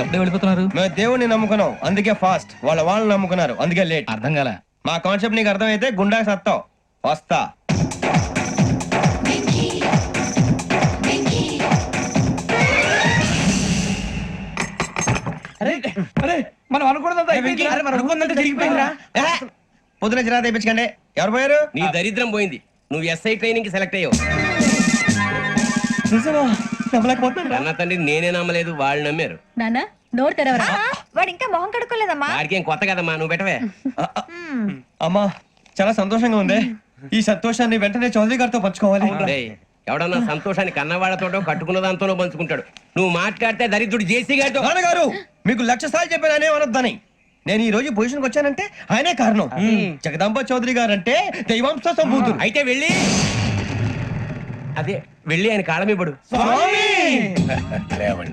అప్పుడే వెళ్ళిపోతున్నారు. మేము దేవుడిని నమ్ముకున్నాం అందుకే ఫాస్ట్, వాళ్ళని నమ్ముకున్నారు అందుకే లేట్. అర్థం కాల. మా కాన్సెప్ట్ నీకు అర్థమైతే గుండా సత్తావు. వస్తా. మనం అనుకున్నదంతా జరిగిపోయిందిరా. పొద్దున చిరా తెప్పించకండి. ఎవరు పోయారు? నీ దరిద్రం పోయింది. నువ్వు ఎస్ఐ ట్రైనింగ్ కి సెలెక్ట్ అయ్యావు. అన్న తండ్రి నేనే నమ్మలేదు, వాళ్ళు నమ్మారు. నాన్న నోరు తెరవరా. వాడు ఇంకా మొహం కడుక్కోలేదమ్మా. వాడికి ఏం కొత్త కదమ్మా, నువ్వు పెట్టవే. అమ్మా చాలా సంతోషంగా ఉంది. ఈ సంతోషాన్ని వెంటనే చౌదరి గారితో పంచుకోవాలి. డేయ్, ఎవడన్నా సంతోషాన్ని కన్నవాళ్లతోటో కట్టుకున్న దాంతోనో పంచుకుంటాడు. నువ్వు మాట్లాడితే దరిద్రుడు జేసీ గారితో. నాన్నగారు మీకు 1,00,000 సార్లు చెప్పాననే అనొద్దని. నేను ఈ రోజు పొజిషన్కి వచ్చానంటే ఆయనే కారణం. జగదాంబ చౌదరి గారు అంటే దైవాంశ సంభూతుడు. అయితే వెళ్ళి అదే వెళ్ళి ఆయన కాళ్ళ మీద పడు.